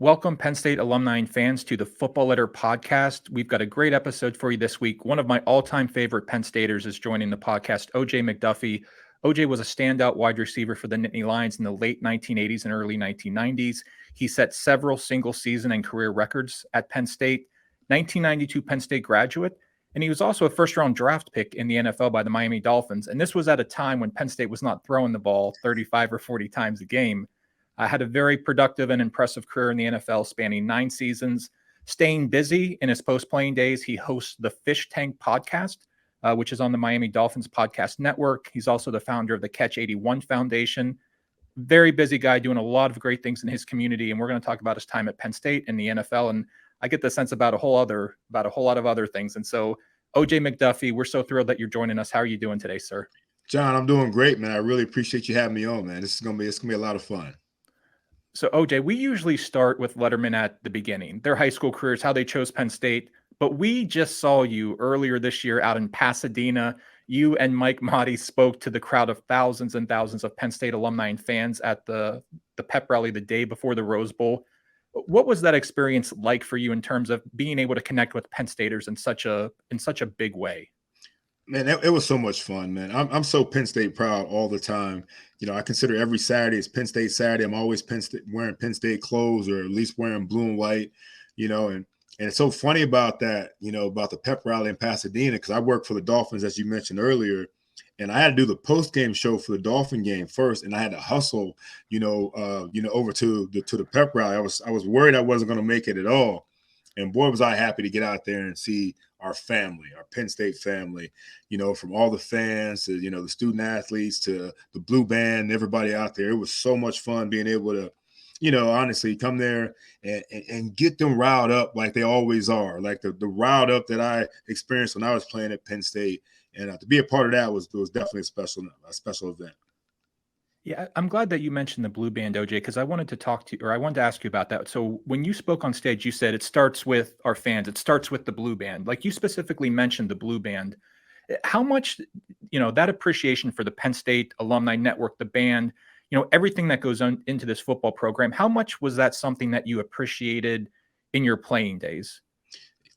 Welcome, Penn State alumni and fans, to the Football Letter podcast. We've got a great episode for you this week. One of my all-time favorite Penn Staters is joining the podcast, OJ McDuffie. OJ was a standout wide receiver for the Nittany Lions in the late 1980s and early 1990s. He set several single-season and career records at Penn State. 1992 Penn State graduate, and he was also a first-round draft pick in the NFL by the Miami Dolphins. And this was at a time when Penn State was not throwing the ball 35 or 40 times a game. Had a very productive and impressive career in the NFL, spanning 9 seasons. Staying busy in his post-playing days, he hosts the Fish Tank podcast, which is on the Miami Dolphins podcast network. He's also the founder of the Catch 81 Foundation. Very busy guy doing a lot of great things in his community, and we're going to talk about his time at Penn State and the NFL. And I get the sense about a whole lot of other things. And so, OJ McDuffie, we're so thrilled that you're joining us. How are you doing today, sir? John, I'm doing great, man. I really appreciate you having me on, man. It's gonna be a lot of fun. So, OJ, we usually start with lettermen at the beginning, their high school careers, how they chose Penn State. But we just saw you earlier this year out in Pasadena. You and Mike Motti spoke to the crowd of thousands and thousands of Penn State alumni and fans at the pep rally the day before the Rose Bowl. What was that experience like for you in terms of being able to connect with Penn Staters in such a big way? Man, it was so much fun, man. I'm so Penn State proud all the time. You know, I consider every Saturday is Penn State Saturday. I'm always wearing Penn State clothes, or at least wearing blue and white, you know, and it's so funny about that, you know, about the pep rally in Pasadena, because I work for the Dolphins, as you mentioned earlier, and I had to do the post-game show for the Dolphin game first, and I had to hustle, over to the pep rally. I was worried I wasn't going to make it at all. And boy, was I happy to get out there and see our family, our Penn State family, you know, from all the fans to, you know, the student athletes to the blue band, everybody out there. It was so much fun being able to, you know, honestly come there and get them riled up like they always are, like the riled up that I experienced when I was playing at Penn State. And to be a part of that was definitely a special event. Yeah, I'm glad that you mentioned the blue band, OJ, because I wanted to ask you about that. So when you spoke on stage, you said it starts with our fans. It starts with the blue band. Like, you specifically mentioned the blue band. How much, you know, that appreciation for the Penn State Alumni Network, the band, you know, everything that goes on into this football program, how much was that something that you appreciated in your playing days?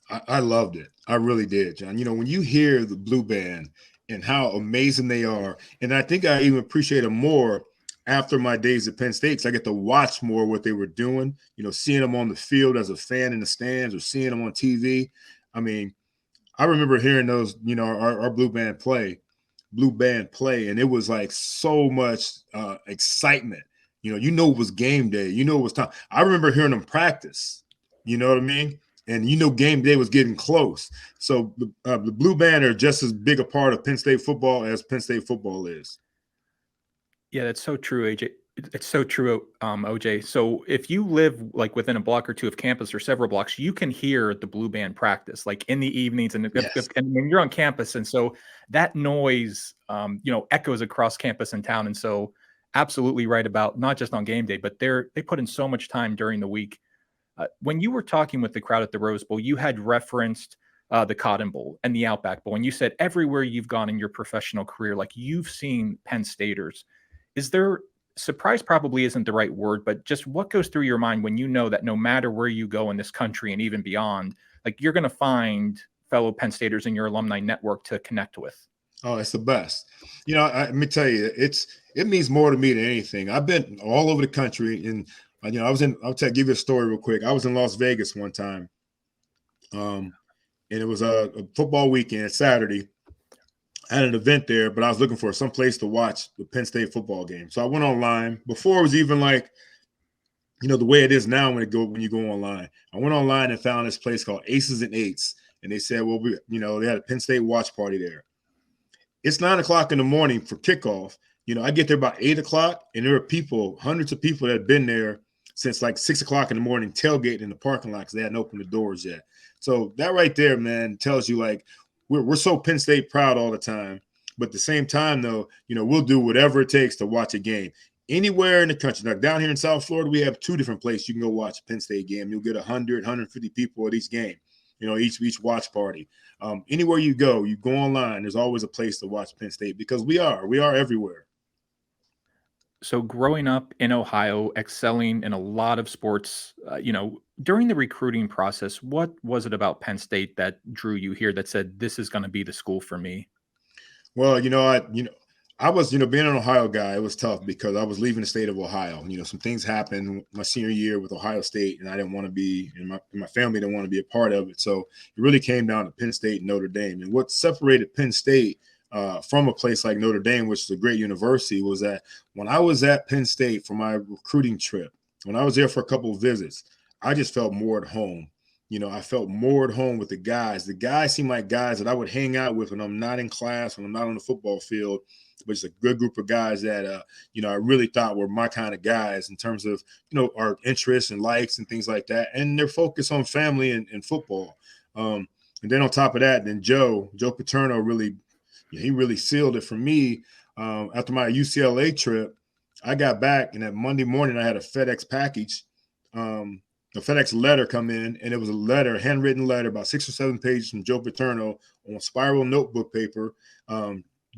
I loved it. I really did, John. You know, when you hear the blue band and how amazing they are, and I think I even appreciate them more after my days at Penn State, because I get to watch more what they were doing, you know, seeing them on the field as a fan in the stands or seeing them on TV. I mean, I remember hearing those, you know, our blue band play, and it was like so much excitement. You know, it was game day. You know, it was time. I remember hearing them practice. You know what I mean? And you know, game day was getting close. So the blue band are just as big a part of Penn State football as Penn State football is. Yeah, that's so true, AJ. It's so true, OJ. So if you live like within a block or two of campus or several blocks, you can hear the blue band practice like in the evenings and, Yes. and when you're on campus. And so that noise, you know, echoes across campus and town. And so absolutely right about not just on game day, but they put in so much time during the week. When you were talking with the crowd at the Rose Bowl, you had referenced the Cotton Bowl and the Outback Bowl, and you said everywhere you've gone in your professional career, like you've seen Penn Staters. Is there surprise? Probably isn't the right word, but just what goes through your mind when you know that no matter where you go in this country and even beyond, like you're going to find fellow Penn Staters in your alumni network to connect with? Oh, it's the best. You know, let me tell you, it means more to me than anything. I've been all over the country, and you know, give you a story real quick. I was in Las Vegas one time, and it was a football weekend, Saturday. I had an event there, but I was looking for some place to watch the Penn State football game. So I went online before it was even like, you know, the way it is now when you go online. I went online and found this place called Aces and Eights, and they said, well, they had a Penn State watch party there. It's 9 o'clock in the morning for kickoff. You know, I get there about 8 o'clock, and there are people, hundreds of people that have been there since like 6 o'clock in the morning, tailgating in the parking lot because they hadn't opened the doors yet. So that right there, man, tells you like we're so Penn State proud all the time. But at the same time, though, you know, we'll do whatever it takes to watch a game. Anywhere in the country. Like down here in South Florida, we have 2 different places you can go watch a Penn State game. You'll get 100, 150 people at each game, you know, each watch party. Anywhere you go online, there's always a place to watch Penn State because we are everywhere. So growing up in Ohio, excelling in a lot of sports, during the recruiting process, what was it about Penn State that drew you here that said this is going to be the school for me? Well, I was, being an Ohio guy, it was tough because I was leaving the state of Ohio. Some things happened my senior year with Ohio State, and I didn't want to be, and my family didn't want to be a part of it. So it really came down to Penn State and Notre Dame. And what separated Penn State from a place like Notre Dame, which is a great university, was that when I was at Penn State for my recruiting trip, when I was there for a couple of visits, I just felt more at home. I felt more at home with the guys. The guys seemed like guys that I would hang out with when I'm not in class, when I'm not on the football field. But it's a good group of guys that, I really thought were my kind of guys in terms of, our interests and likes and things like that. And their focus on family and football. And then on top of that, then Joe Paterno he really sealed it for me. After my UCLA trip, I got back, and that Monday morning I had a FedEx package. A FedEx letter come in, and it was a handwritten letter, about 6 or 7 pages from Joe Paterno on spiral notebook paper,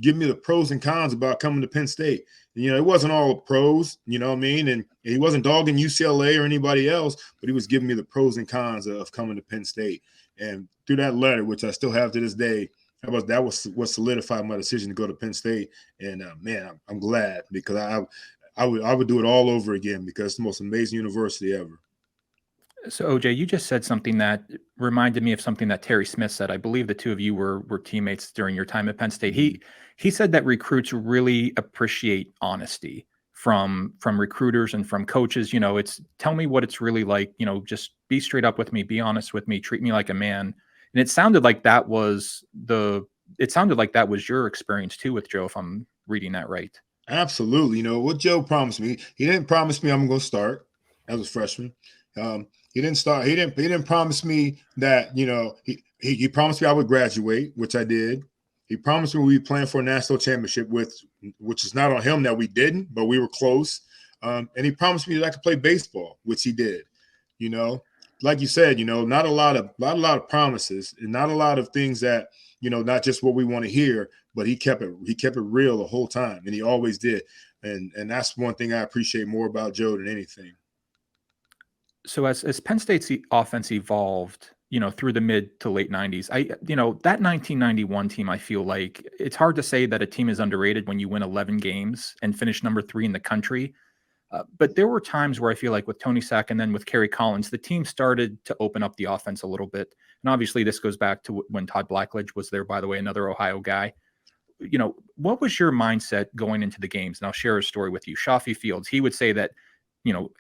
give me the pros and cons about coming to Penn State. And, it wasn't all pros, you know what I mean? And he wasn't dogging UCLA or anybody else, but he was giving me the pros and cons of coming to Penn State. And through that letter, which I still have to this day, that was what solidified my decision to go to Penn State. And man, I'm glad, because I would do it all over again, because it's the most amazing university ever. So OJ, you just said something that reminded me of something that Terry Smith said. I believe the two of you were teammates during your time at Penn State. He said that recruits really appreciate honesty from recruiters and from coaches. It's tell me what it's really like. Just be straight up with me, be honest with me, treat me like a man. And it sounded like that was your experience too with Joe, if I'm reading that right. Absolutely. What Joe promised me, he didn't promise me I'm going to start as a freshman. He didn't start. He didn't promise me that, he promised me I would graduate, which I did. He promised me we'd be playing for a national championship, which is not on him that we didn't, but we were close. And he promised me that I could play baseball, which he did. Like you said, not a lot of promises, and not a lot of things that, not just what we want to hear, but he kept it real the whole time, and he always did. And that's one thing I appreciate more about Joe than anything. So as Penn State's offense evolved, through the mid to late 90s, that 1991 team, I feel like it's hard to say that a team is underrated when you win 11 games and finish number 3 in the country. But there were times where I feel like with Tony Sack and then with Kerry Collins, the team started to open up the offense a little bit. And obviously this goes back to when Todd Blackledge was there, by the way, another Ohio guy. What was your mindset going into the games? And I'll share a story with you. Shafi Fields, he would say that,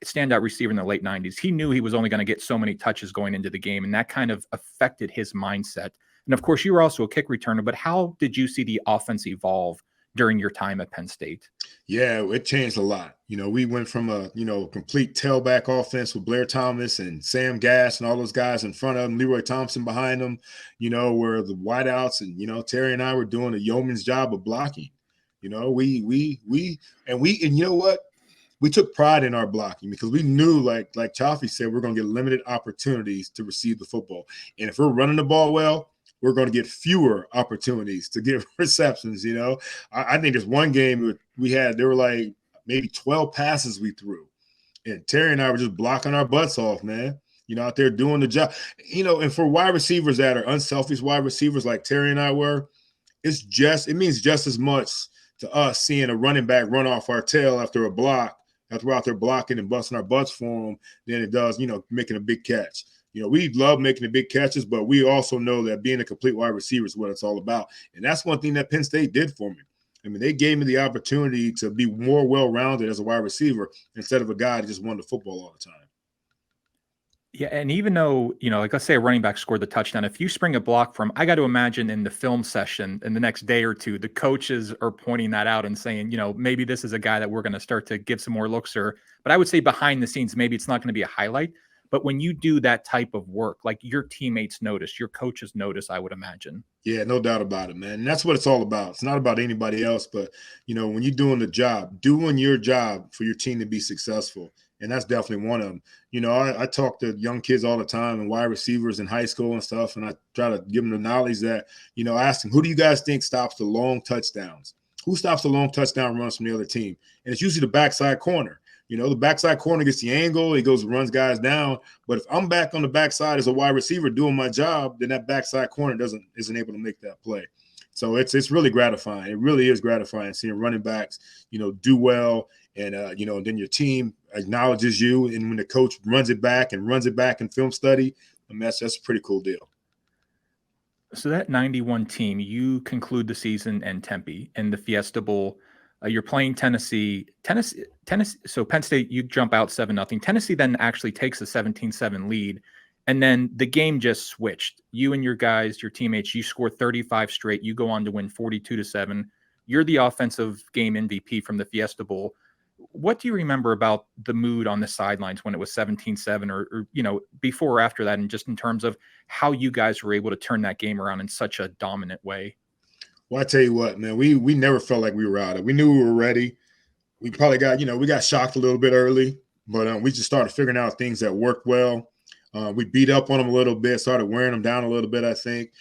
standout receiver in the late 90s. He knew he was only going to get so many touches going into the game, and that kind of affected his mindset. And of course, you were also a kick returner, but how did you see the offense evolve during your time at Penn State? Yeah, it changed a lot. We went from a, complete tailback offense with Blair Thomas and Sam Gass and all those guys in front of him, Leroy Thompson behind them, where the wideouts and, Terry and I were doing a yeoman's job of blocking. And you know what? We took pride in our blocking, because we knew, like Chaffee said, we're going to get limited opportunities to receive the football. And if we're running the ball well, we're going to get fewer opportunities to get receptions. I think there's one game there were like maybe 12 passes we threw, and Terry and I were just blocking our butts off, man. Out there doing the job. And for wide receivers that are unselfish wide receivers like Terry and I were, it means just as much to us seeing a running back run off our tail after a block, after we're out there blocking and busting our butts for them, than it does, making a big catch. We love making the big catches, but we also know that being a complete wide receiver is what it's all about. And that's one thing that Penn State did for me. I mean, they gave me the opportunity to be more well-rounded as a wide receiver instead of a guy that just wanted the football all the time. Yeah, and even though, like let's say a running back scored the touchdown, if you spring a block from, I got to imagine in the film session in the next day or two, the coaches are pointing that out and saying, maybe this is a guy that we're going to start to give some more looks. But I would say behind the scenes, maybe it's not going to be a highlight. But when you do that type of work, like your teammates notice, your coaches notice, I would imagine. Yeah, no doubt about it, man. And that's what it's all about. It's not about anybody else, but, when you're doing doing your job for your team to be successful. And that's definitely one of them. I talk to young kids all the time and wide receivers in high school and stuff. And I try to give them the knowledge that, I ask them, who do you guys think stops the long touchdowns? who stops the long touchdown runs from the other team? And it's usually the backside corner. The backside corner gets the angle, he goes and runs guys down. But if I'm back on the backside as a wide receiver doing my job, then that backside corner isn't able to make that play. So it's really gratifying. It really is gratifying seeing running backs, do well, and then your team acknowledges you, and when the coach runs it back in film study, that's a pretty cool deal. So that 91 team, you conclude the season in Tempe in the Fiesta Bowl. You're playing Tennessee. So Penn State, you jump out 7-0. Tennessee then actually takes a 17-7 lead. And then the game just switched. You and your guys, your teammates, you score 35 straight. You go on to win 42-7. You're the offensive game MVP from the Fiesta Bowl. What do you remember about the mood on the sidelines when it was 17-7 or before or after that, and just in terms of how you guys were able to turn that game around in such a dominant way? Well, I tell you what, man, we never felt like we were out of it. We knew we were ready. We probably got, we got shocked a little bit early, but we just started figuring out things that worked well. We beat up on them a little bit, started wearing them down a little bit, I think.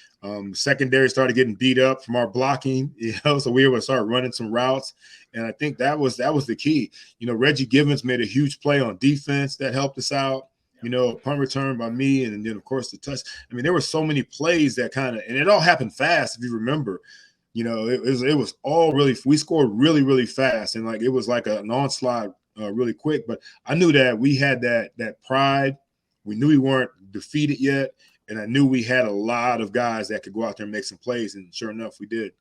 Secondary started getting beat up from our blocking, so we were able to start running some routes. And I think that was the key. Reggie Givens made a huge play on defense that helped us out. A punt return by me, and then, of course, the touch. I mean, there were so many plays that and it all happened fast, if you remember. It was all really – we scored really, really fast, and it was like an onslaught really quick. But I knew that we had that pride. We knew we weren't defeated yet, and I knew we had a lot of guys that could go out there and make some plays, and sure enough, we did.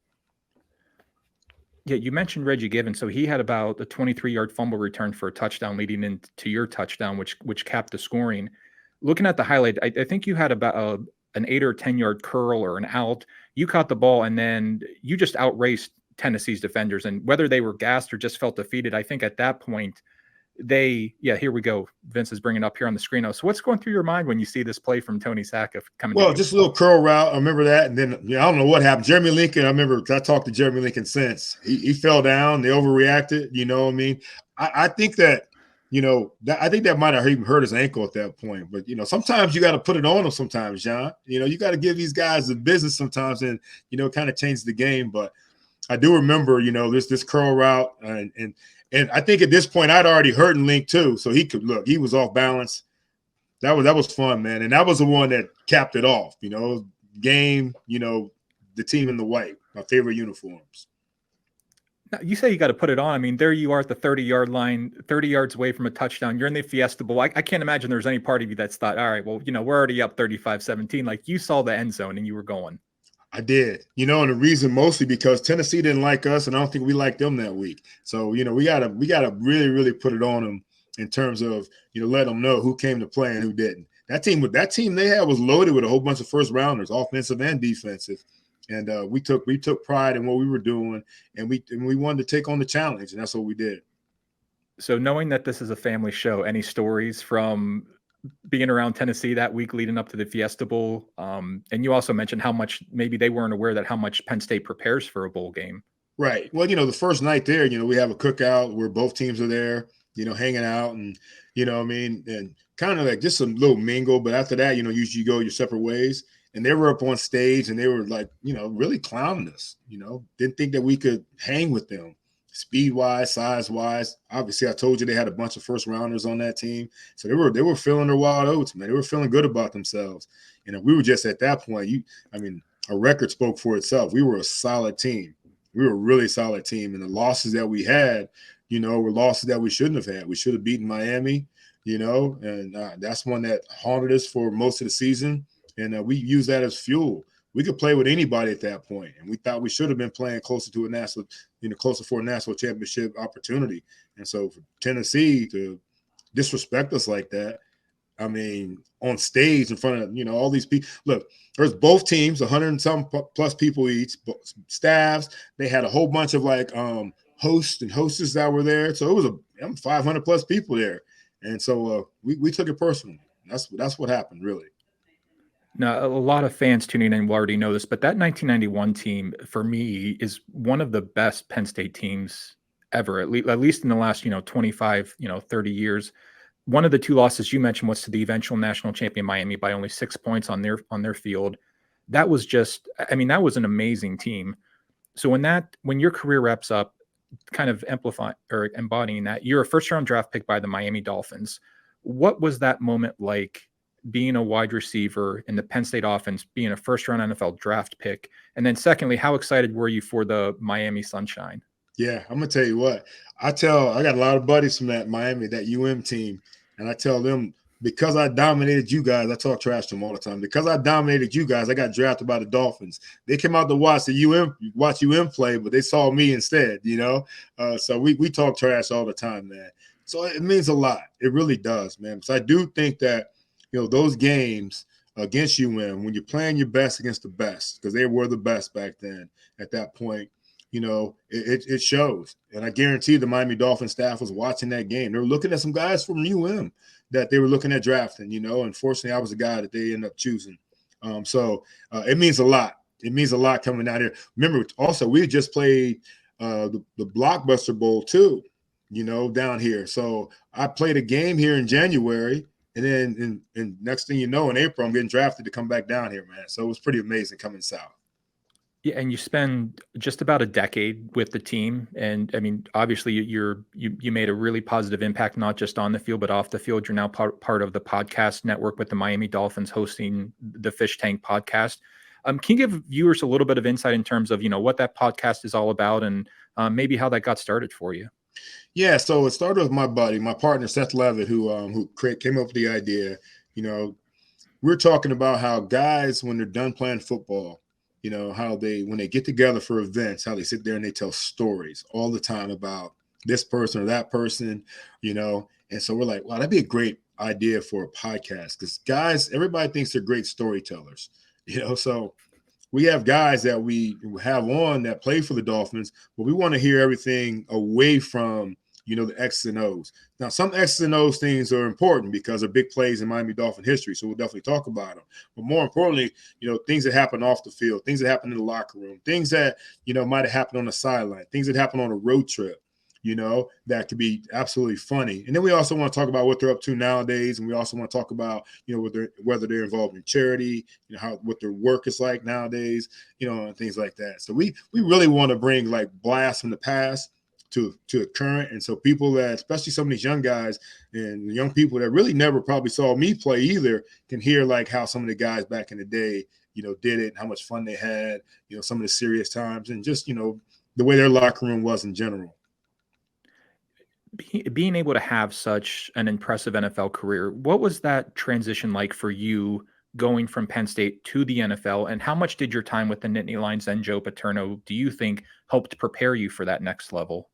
Yeah, you mentioned Reggie Givens. So he had about a 23-yard fumble return for a touchdown leading into your touchdown, which capped the scoring. Looking at the highlight, I think you had about an 8 or 10-yard curl or an out. You caught the ball, and then you just outraced Tennessee's defenders. And whether they were gassed or just felt defeated, I think at that point here we go. Vince is bringing it up here on the screen now. So what's going through your mind when you see this play from Tony Sacca coming? Well, just a little curl route. I remember that. And then, I don't know what happened. Jeremy Lincoln, I remember I talked to Jeremy Lincoln since. He fell down. They overreacted. You know what I mean? I think that, I think that might have even hurt his ankle at that point. But, sometimes you got to put it on them sometimes, John. You got to give these guys the business sometimes and, kind of change the game. But I do remember, this curl route. And I think at this point I'd already hurt and Link too. So he was off balance. That was fun, man. And that was the one that capped it off, game, the team in the white, my favorite uniforms. Now, you say you got to put it on. I mean, there you are at the 30-yard line, 30 yards away from a touchdown. You're in the Fiesta Bowl. I can't imagine there's any part of you that's thought, all right, well, we're already up 35-17. Like, you saw the end zone and you were going. I did, and the reason mostly because Tennessee didn't like us, and I don't think we liked them that week. So, we gotta really, really put it on them in terms of, let them know who came to play and who didn't. That team they had was loaded with a whole bunch of first rounders, offensive and defensive, and we took pride in what we were doing, and we wanted to take on the challenge, and that's what we did. So, knowing that this is a family show, any stories from being around Tennessee that week leading up to the Fiesta Bowl? And you also mentioned how much maybe they weren't aware that how much Penn State prepares for a bowl game. Right. Well, the first night there, we have a cookout where both teams are there, hanging out and, and kind of like just a little mingle. But after that, usually you go your separate ways. And they were up on stage and they were like, really clowning us, didn't think that we could hang with them. Speed-wise, size-wise, obviously, I told you they had a bunch of first-rounders on that team, so they were feeling their wild oats, man. They were feeling good about themselves, we were just at that point. Our record spoke for itself. We were a solid team. We were a really solid team, and the losses that we had, were losses that we shouldn't have had. We should have beaten Miami, and that's one that haunted us for most of the season, and we used that as fuel. We could play with anybody at that point, and we thought we should have been playing closer to a national, closer for a national championship opportunity. And so for Tennessee to disrespect us like that, I mean, on stage in front of, all these people. Look, there's both teams, 100 and some plus people each, staffs. They had a whole bunch of hosts and hostess that were there. So it was 500 plus people there. And so we took it personally. That's what happened, really. Now, a lot of fans tuning in will already know this, but that 1991 team, for me, is one of the best Penn State teams ever, at least in the last, 25, 30 years. One of the two losses you mentioned was to the eventual national champion Miami by only 6 points on their field. That was that was an amazing team. So when your career wraps up, kind of amplifying or embodying that, you're a first round draft pick by the Miami Dolphins. What was that moment like, being a wide receiver in the Penn State offense, being a first round NFL draft pick? And then secondly, how excited were you for the Miami Sunshine? Yeah, I'm gonna tell you what. I got a lot of buddies from that Miami, that team, and I tell them, because I dominated you guys, I talk trash to them all the time. Because I dominated you guys, I got drafted by the Dolphins. They came out to watch play, but they saw me instead. So we talk trash all the time, man. So it means a lot. It really does, man. So I do think that those games against when you're playing your best against the best, because they were the best back then at that point. It shows. And I guarantee the Miami Dolphins staff was watching that game. They were looking at some guys from that they were looking at drafting, Unfortunately, I was the guy that they ended up choosing. So it means a lot. It means a lot coming out here. Remember, also, we just played the Blockbuster Bowl too, down here. So I played a game here in January, and then and next thing you know, in April, I'm getting drafted to come back down here, man. So it was pretty amazing coming south. Yeah, and you spend just about a decade with the team, and I mean, obviously, you made a really positive impact, not just on the field but off the field. You're now part of the podcast network with the Miami Dolphins, hosting the Fish Tank podcast. Can you give viewers a little bit of insight in terms of what that podcast is all about, and maybe how that got started for you? Yeah, so it started with my buddy, my partner Seth Levitt, who came up with the idea. We're talking about how guys, when they're done playing football, how when they get together for events, how they sit there and they tell stories all the time about this person or that person, And so we're like, wow, that'd be a great idea for a podcast, because guys, everybody thinks they're great storytellers, So we have guys that we have on that play for the Dolphins, but we want to hear everything away from, the X's and O's. Now, some X's and O's things are important because they're big plays in Miami Dolphin history, so we'll definitely talk about them. But more importantly, things that happen off the field, things that happen in the locker room, things that, might have happened on the sideline, things that happen on a road trip, that could be absolutely funny. And then we also want to talk about what they're up to nowadays, and we also want to talk about, whether they're involved in charity, what their work is like nowadays, and things like that. So we really want to bring like blasts from the past to a current. And so people that, especially some of these young guys and young people that really never probably saw me play either, can hear like how some of the guys back in the day, did it, and how much fun they had, some of the serious times, and just, the way their locker room was in general. Being able to have such an impressive NFL career, what was that transition like for you, going from Penn State to the NFL? And how much did your time with the Nittany Lions and Joe Paterno, do you think, helped prepare you for that next level?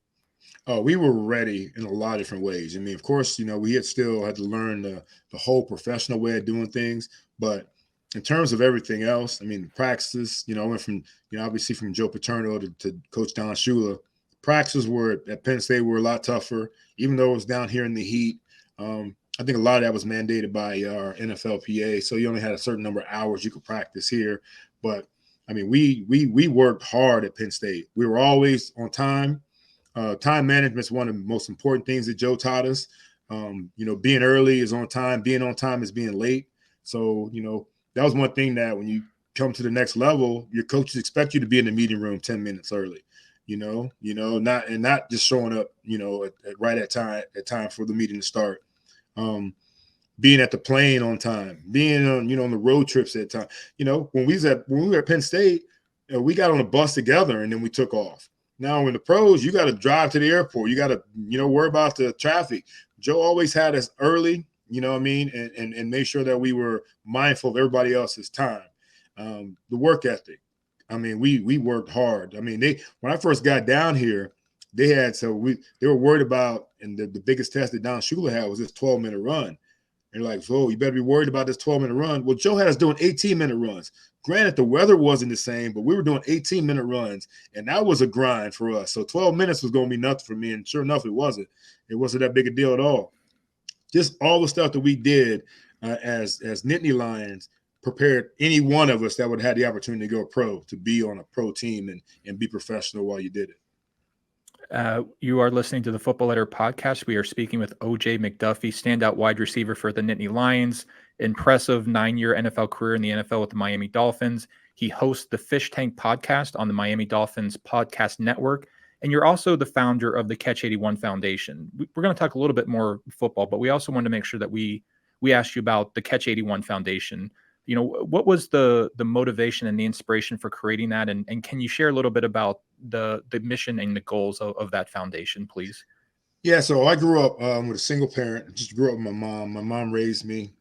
Oh, we were ready in a lot of different ways. I mean, of course, we still had to learn the whole professional way of doing things. But in terms of everything else, I mean, practices, I went from, obviously from Joe Paterno to Coach Don Shula. Practices were at Penn State were a lot tougher, even though it was down here in the heat. I think a lot of that was mandated by our NFLPA. So you only had a certain number of hours you could practice here. But I mean, we worked hard at Penn State. We were always on time. Time management is one of the most important things that Joe taught us. Being early is on time. Being on time is being late. So, that was one thing that when you come to the next level, your coaches expect you to be in the meeting room 10 minutes early, not just showing up, right at time for the meeting to start. Being at the plane on time, being on, on the road trips at time. When we were at Penn State, we got on a bus together and then we took off. Now, in the pros, you got to drive to the airport. You got to, worry about the traffic. Joe always had us early, and make sure that we were mindful of everybody else's time. The work ethic. I mean, we worked hard. I mean, when I first got down here, they were worried about, and the biggest test that Don Shula had was this 12-minute run. They're like, "Whoa, you better be worried about this 12-minute run." Well, Joe had us doing 18-minute runs. Granted, the weather wasn't the same, but we were doing 18-minute runs, and that was a grind for us. So 12 minutes was going to be nothing for me, and sure enough, it wasn't. It wasn't that big a deal at all. Just all the stuff that we did as Nittany Lions prepared any one of us that would have had the opportunity to go pro, to be on a pro team and be professional while you did it. You are listening to the Football Letter podcast. We are speaking with OJ McDuffie, standout wide receiver for the Nittany Lions, impressive 9-year NFL career in the NFL with the Miami Dolphins. He hosts the Fish Tank podcast on the Miami Dolphins podcast network. And you're also the founder of the Catch 81 Foundation. We're going to talk a little bit more football, but we also want to make sure that we asked you about the Catch 81 Foundation. What was the motivation and the inspiration for creating that? And can you share a little bit about the mission and the goals of that foundation, please? Yeah, so I grew up with a single parent. Just grew up with my mom. My mom raised me.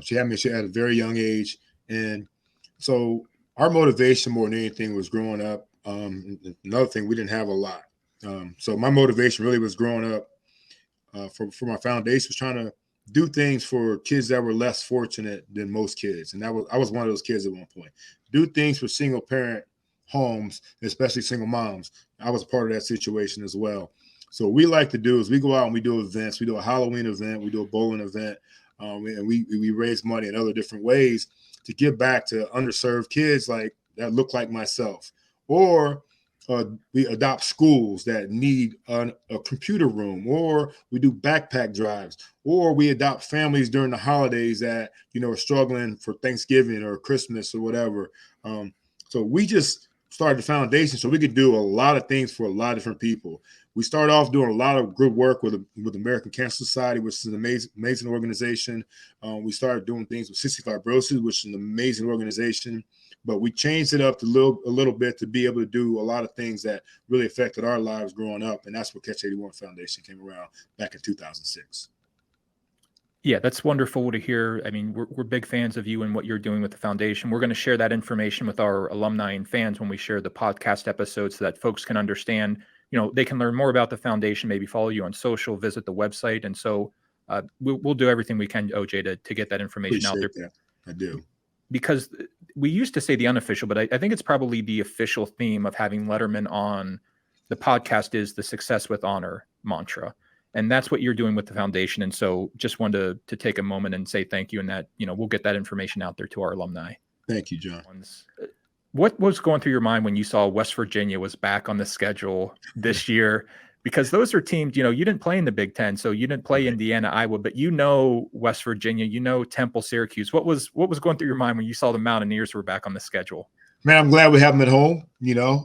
She had me at a very young age. And so our motivation more than anything was growing up. Another thing, we didn't have a lot. So my motivation really was growing up for my foundation was trying to do things for kids that were less fortunate than most kids. And I was one of those kids at one point. Do things for single parent homes, especially single moms. I was part of that situation as well. So what we like to do is we go out and we do events. We do a Halloween event. We do a bowling event. And we raise money in other different ways to give back to underserved kids like that look like myself. Or we adopt schools that need a computer room, or we do backpack drives, or we adopt families during the holidays that, are struggling for Thanksgiving or Christmas or whatever. So we just started the foundation so we could do a lot of things for a lot of different people. We started off doing a lot of good work with American Cancer Society, which is an amazing organization. We started doing things with cystic fibrosis, which is an amazing organization. But we changed it up a little bit to be able to do a lot of things that really affected our lives growing up. And that's what Catch 81 Foundation came around back in 2006. Yeah, that's wonderful to hear. I mean, we're big fans of you and what you're doing with the foundation. We're going to share that information with our alumni and fans when we share the podcast episodes so that folks can understand, they can learn more about the foundation, maybe follow you on social, visit the website. And so we'll do everything we can, OJ, to get that information out there. That. I do. Because we used to say the unofficial, but I think it's probably the official theme of having lettermen on the podcast is the success with honor mantra. And that's what you're doing with the foundation. And so just wanted to take a moment and say thank you, and that, we'll get that information out there to our alumni. Thank you, John. What was going through your mind when you saw West Virginia was back on the schedule this year? Because those are teams, you didn't play in the Big Ten, so you didn't play Indiana, Iowa, but West Virginia, Temple, Syracuse. What was going through your mind when you saw the Mountaineers were back on the schedule? Man, I'm glad we have them at home.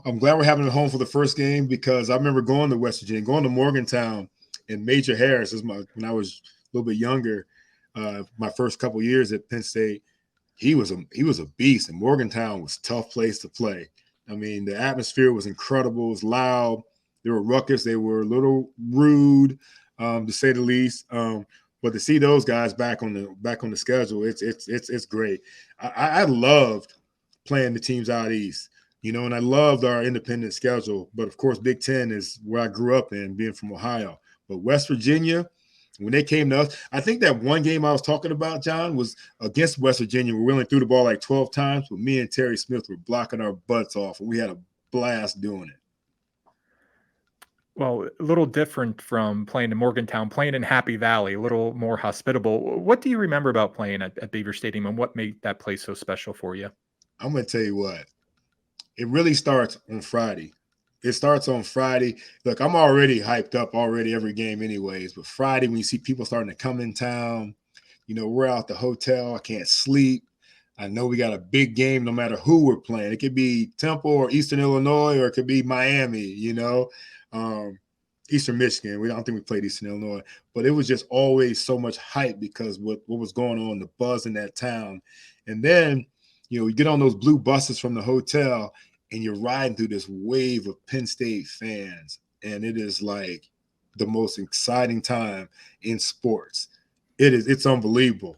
I'm glad we're having them at home for the first game, because I remember going to West Virginia, going to Morgantown, and Major Harris when I was a little bit younger. My first couple of years at Penn State, he was a beast, and Morgantown was a tough place to play. I mean, the atmosphere was incredible. It was loud. They were ruckus. They were a little rude, to say the least. But to see those guys back on the schedule, it's great. I loved playing the teams out east, and I loved our independent schedule. But of course, Big Ten is where I grew up in, being from Ohio. But West Virginia, when they came to us, I think that one game I was talking about, John, was against West Virginia. We only threw the ball like 12 times, but me and Terry Smith were blocking our butts off, and we had a blast doing it. Well, a little different from playing in Morgantown, playing in Happy Valley, a little more hospitable. What do you remember about playing at Beaver Stadium, and what made that place so special for you? I'm going to tell you what. It really starts on Friday. It starts on Friday. Look, I'm already hyped up every game anyways, but Friday when you see people starting to come in town, we're out the hotel. I can't sleep. I know we got a big game no matter who we're playing. It could be Temple or Eastern Illinois, or it could be Miami, Eastern Michigan. I don't think we played Eastern Illinois, but it was just always so much hype because what was going on, the buzz in that town. And then, you get on those blue buses from the hotel and you're riding through this wave of Penn State fans. And it is like the most exciting time in sports. It's unbelievable.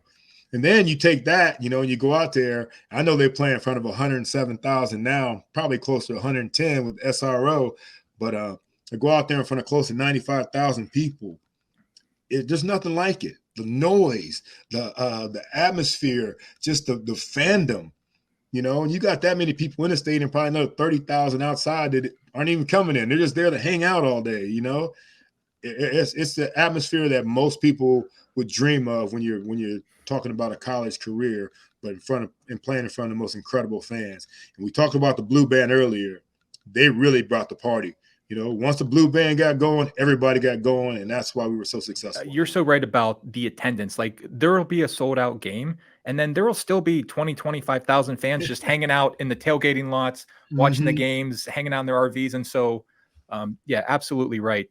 And then you take that, and you go out there. I know they're playing in front of 107,000 now, probably close to 110 with SRO, but I go out there in front of close to 95,000 people. There's nothing like it. The noise, the atmosphere, just the fandom, and you got that many people in the stadium, probably another 30,000 outside that aren't even coming in. They're just there to hang out all day. It's the atmosphere that most people would dream of when you're talking about a college career, but playing in front of the most incredible fans. And we talked about the Blue Band earlier. They really brought the party. Once the blue band got going, everybody got going, and that's why we were so successful. You're so right about the attendance. Like there will be a sold out game and then there will still be 25,000 fans just hanging out in the tailgating lots, watching the games, hanging out in their RVs. And so, yeah, absolutely right.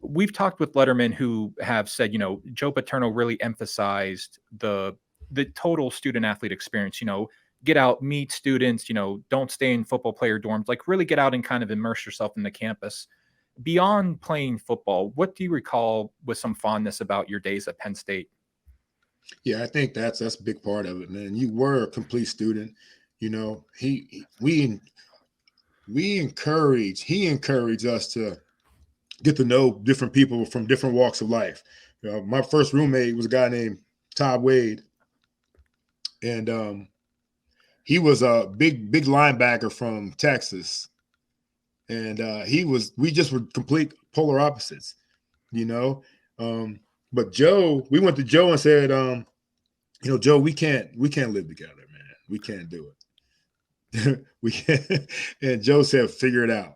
We've talked with lettermen who have said, Joe Paterno really emphasized the total student athlete experience, get out, meet students, don't stay in football player dorms, like really get out and kind of immerse yourself in the campus. Beyond playing football, what do you recall with some fondness about your days at Penn State? Yeah, I think that's a big part of it, man. You were a complete student. He encouraged us to get to know different people from different walks of life. My first roommate was a guy named Todd Wade, and he was a big linebacker from Texas, and we just were complete polar opposites, But Joe, we went to Joe and said, Joe, we can't live together, man. We can't do it. We can't. And Joe said, figure it out.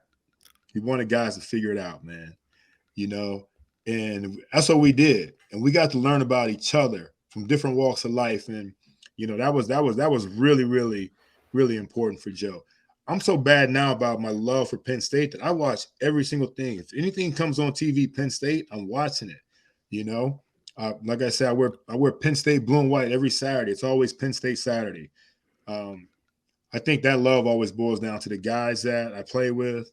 He wanted guys to figure it out, man. And that's what we did. And we got to learn about each other from different walks of life. And, that was really, really, really important for Joe. I'm so bad now about my love for Penn State that I watch every single thing. If anything comes on TV, Penn State, I'm watching it. Like I said, I wear Penn State blue and white every Saturday. It's always Penn State Saturday. I think that love always boils down to the guys that I play with,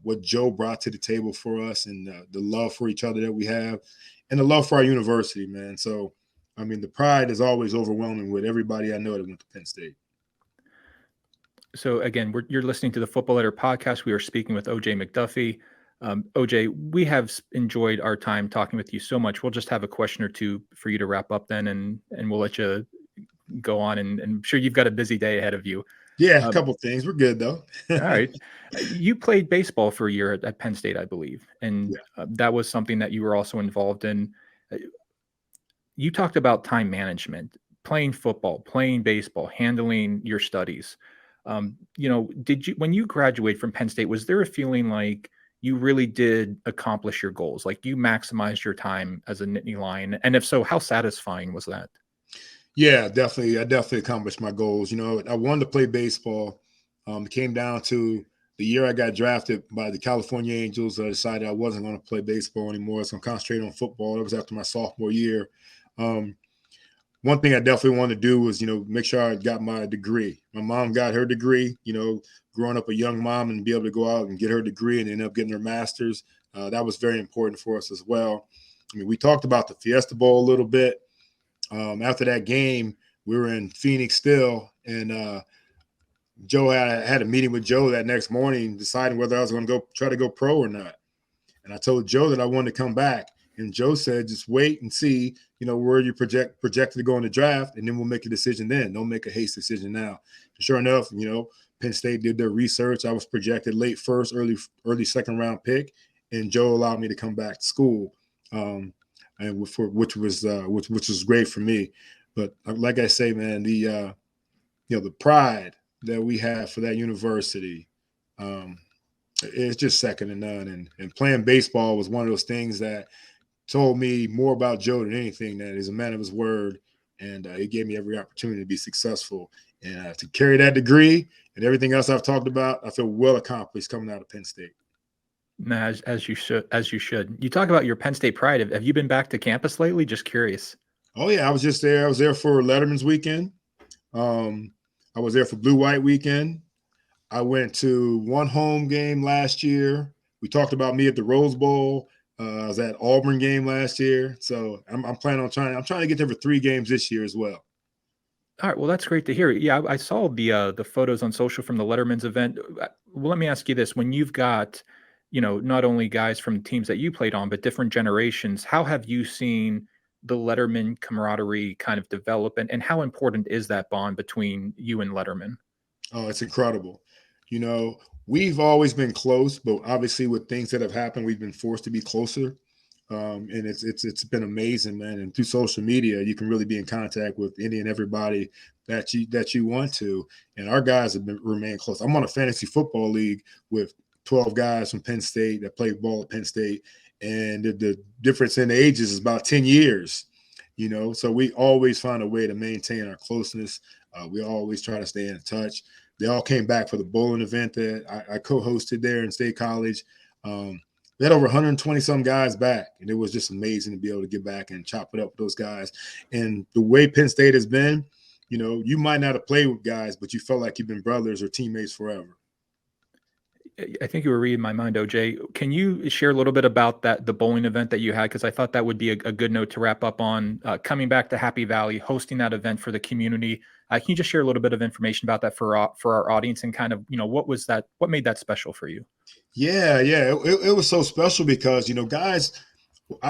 what Joe brought to the table for us, and the love for each other that we have, and the love for our university, man. So, the pride is always overwhelming with everybody I know that went to Penn State. So again, you're listening to the Football Letter podcast. We are speaking with OJ McDuffie. OJ, we have enjoyed our time talking with you so much. We'll just have a question or two for you to wrap up then, and we'll let you go on. And I'm sure you've got a busy day ahead of you. Yeah, a couple things. We're good, though. All right. You played baseball for a year at Penn State, I believe. And that was something that you were also involved in. You talked about time management, playing football, playing baseball, handling your studies. When you graduated from Penn State, was there a feeling like you really did accomplish your goals? Like you maximized your time as a Nittany Lion? And if so, how satisfying was that? Yeah, definitely. I definitely accomplished my goals. I wanted to play baseball. It came down to the year I got drafted by the California Angels. I decided I wasn't going to play baseball anymore. I was going to concentrate on football. It was after my sophomore year. One thing I definitely wanted to do was, make sure I got my degree. My mom got her degree, growing up a young mom and be able to go out and get her degree and end up getting her master's. That was very important for us as well. We talked about the Fiesta Bowl a little bit. After that game, we were in Phoenix still, and Joe had a meeting with Joe that next morning, deciding whether I was going to try to go pro or not. And I told Joe that I wanted to come back, and Joe said, "Just wait and see, where you projected to go in the draft, and then we'll make a decision then. Don't make a haste decision now." And sure enough, Penn State did their research. I was projected late first, early second round pick, and Joe allowed me to come back to school. And which was great for me. But like I say, man, the pride that we have for that university, it's just second to none. And playing baseball was one of those things that told me more about Joe than anything. That he's a man of his word, and he gave me every opportunity to be successful and to carry that degree and everything else I've talked about. I feel well accomplished coming out of Penn State. No, as you should. You talk about your Penn State pride. Have you been back to campus lately? Just curious. Oh yeah, I was just there. I was there for Letterman's weekend. I was there for Blue White weekend. I went to one home game last year. We talked about me at the Rose Bowl. I was at Auburn game last year. So I'm planning on trying to get there for 3 games this year as well. All right. Well, that's great to hear. Yeah, I saw the photos on social from the Letterman's event. Well, let me ask you this: when you've got not only guys from teams that you played on, but different generations, how have you seen the Letterman camaraderie kind of develop, and how important is that bond between you and Letterman? Oh, it's incredible. We've always been close, but obviously with things that have happened, we've been forced to be closer. And it's been amazing, man. And through social media, you can really be in contact with any and everybody that you want to. And our guys have remained close. I'm on a fantasy football league with 12 guys from Penn State that played ball at Penn State. And the difference in ages is about 10 years, so we always find a way to maintain our closeness. We always try to stay in touch. They all came back for the bowling event that I co-hosted there in State College. We had over 120 some guys back, and it was just amazing to be able to get back and chop it up with those guys. And the way Penn State has been, you might not have played with guys, but you felt like you've been brothers or teammates forever. I think you were reading my mind, OJ. Can you share a little bit about the bowling event that you had? Because I thought that would be a good note to wrap up on. Coming back to Happy Valley, hosting that event for the community. Can you just share a little bit of information about that for our audience and kind of, what made that special for you? Yeah. It was so special because, guys,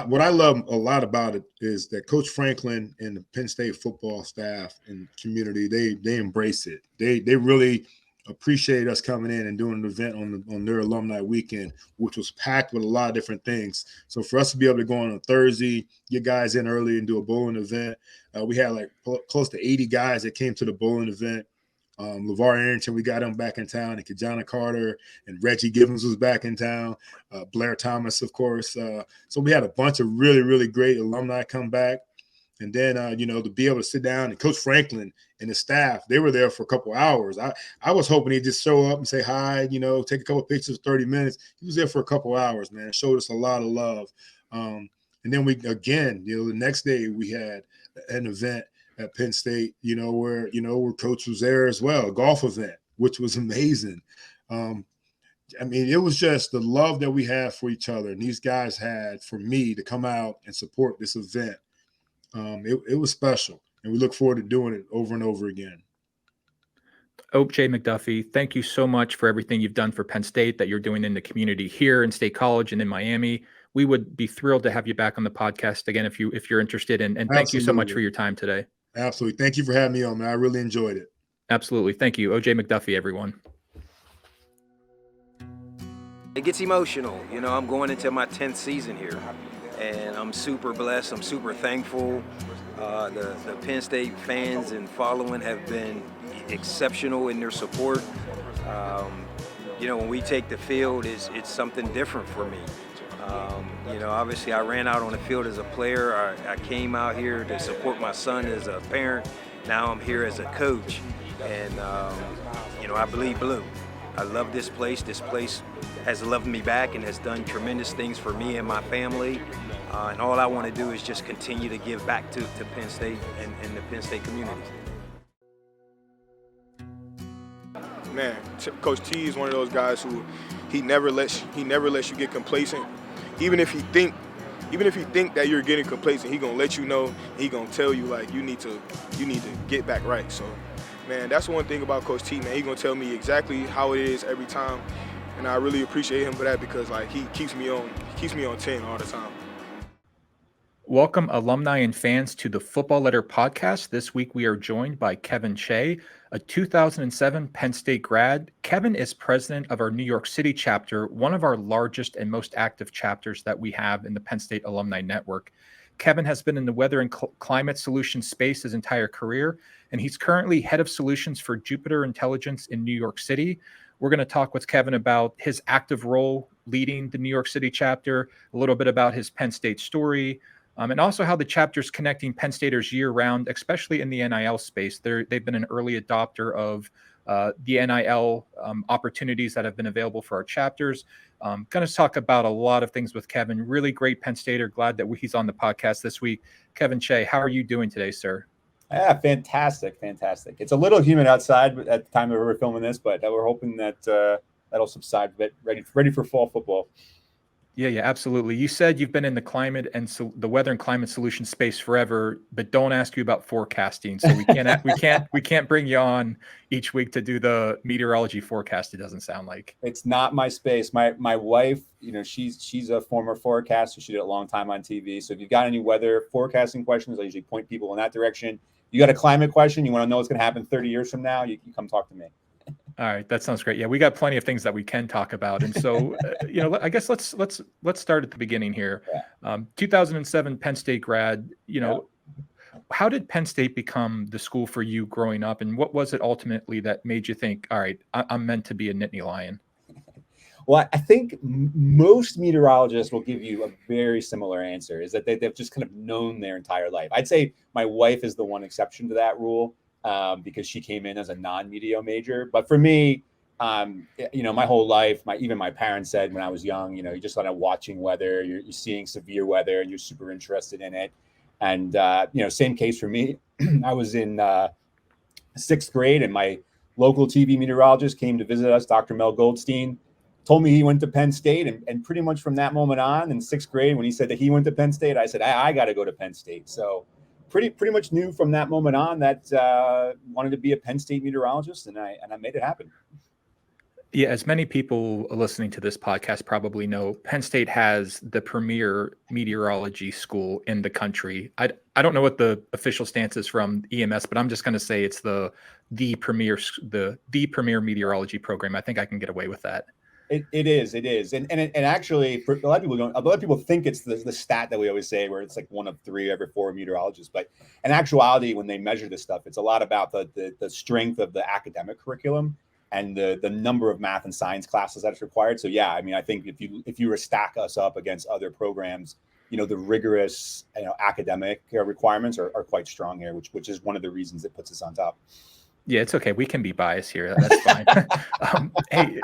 what I love a lot about it is that Coach Franklin and the Penn State football staff and community, they embrace it. They really appreciate us coming in and doing an event on their alumni weekend, which was packed with a lot of different things. So for us to be able to go on a Thursday, get guys in early and do a bowling event, we had like close to 80 guys that came to the bowling event. LeVar Arrington, we got him back in town, and Kajana Carter and Reggie Gibbons was back in town. Blair Thomas, of course. So we had a bunch of really, really great alumni come back. And then, to be able to sit down, and Coach Franklin and the staff, they were there for a couple hours. I was hoping he'd just show up and say hi, take a couple pictures, 30 minutes. He was there for a couple hours, man. Showed us a lot of love. And then the next day we had an event at Penn State, where Coach was there as well, a golf event, which was amazing. It was just the love that we had for each other, and these guys had for me to come out and support this event. It was special, and we look forward to doing it over and over again. OJ McDuffie, thank you so much for everything you've done for Penn State, that you're doing in the community here in State College and in Miami. We would be thrilled to have you back on the podcast again if you're interested. And thank you so much for your time today. Absolutely. Thank you for having me on, man. I really enjoyed it. Absolutely. Thank you. OJ McDuffie, everyone. It gets emotional. I'm going into my 10th season here, and I'm super blessed. I'm super thankful. The Penn State fans and following have been exceptional in their support. When we take the field, it's something different for me. Obviously I ran out on the field as a player. I came out here to support my son as a parent. Now I'm here as a coach, and I bleed blue. I love this place. This place has loved me back and has done tremendous things for me and my family. And all I want to do is just continue to give back to Penn State and the Penn State community. Man, Coach T is one of those guys who he never lets you get complacent. Even if he think that you're getting complacent, he gonna let you know. He gonna tell you like you need to get back right. So, man, that's one thing about Coach T. Man, he gonna tell me exactly how it is every time, and I really appreciate him for that because like he keeps me on 10 all the time. Welcome, alumni and fans, to the Football Letter podcast. This week we are joined by Kevin Che, a 2007 Penn State grad. Kevin is president of our New York City chapter, one of our largest and most active chapters that we have in the Penn State Alumni Network. Kevin has been in the weather and climate solutions space his entire career, and he's currently head of solutions for Jupiter Intelligence in New York City. We're going to talk with Kevin about his active role leading the New York City chapter, a little bit about his Penn State story, and also how the chapter's connecting Penn Staters year-round, especially in the NIL space. They've been an early adopter of the NIL opportunities that have been available for our chapters. Going to talk about a lot of things with Kevin. Really great Penn Stater. Glad that he's on the podcast this week. Kevin Che, how are you doing today, sir? Yeah, fantastic. It's a little humid outside at the time that we're filming this, but we're hoping that that'll subside a bit. Ready for fall football. Yeah, absolutely. You said you've been in the climate and the weather and climate solution space forever, but don't ask you about forecasting. So we can't bring you on each week to do the meteorology forecast. It doesn't sound like it's not my space. My wife, she's a former forecaster. She did it a long time on TV. So if you've got any weather forecasting questions, I usually point people in that direction. You got a climate question, you want to know what's going to happen 30 years from now, you come talk to me. All right, that sounds great. Yeah, we got plenty of things that we can talk about, and so I guess let's start at the beginning here. Yeah. 2007 Penn State grad. How did Penn State become the school for you growing up, and what was it ultimately that made you think, all right, I'm meant to be a Nittany Lion? Well, I think most meteorologists will give you a very similar answer, is that they've just kind of known their entire life. I'd say my wife is the one exception to that rule, because she came in as a non-meteor major. But for me, my whole life, even my parents said when I was young, you're just kind of watching weather, you're seeing severe weather, and you're super interested in it. And, same case for me. I was in 6th grade, and my local TV meteorologist came to visit us, Dr. Mel Goldstein, told me he went to Penn State. And pretty much from that moment on, in 6th grade, when he said that he went to Penn State, I said, I got to go to Penn State. So pretty much knew from that moment on that wanted to be a Penn State meteorologist, and I made it happen. Yeah, as many people listening to this podcast probably know, Penn State has the premier meteorology school in the country. I don't know what the official stance is from EMS, but I'm just going to say it's the premier meteorology program. I think I can get away with that. It is, and actually, for a lot of people think it's the stat that we always say, where it's like 1 of 3 every 4 meteorologists. But in actuality, when they measure this stuff, it's a lot about the strength of the academic curriculum and the number of math and science classes that's required. So yeah, I mean, I think if you were to stack us up against other programs, the rigorous academic requirements are quite strong here, which is one of the reasons it puts us on top. Yeah, it's okay. We can be biased here. That's fine. Hey,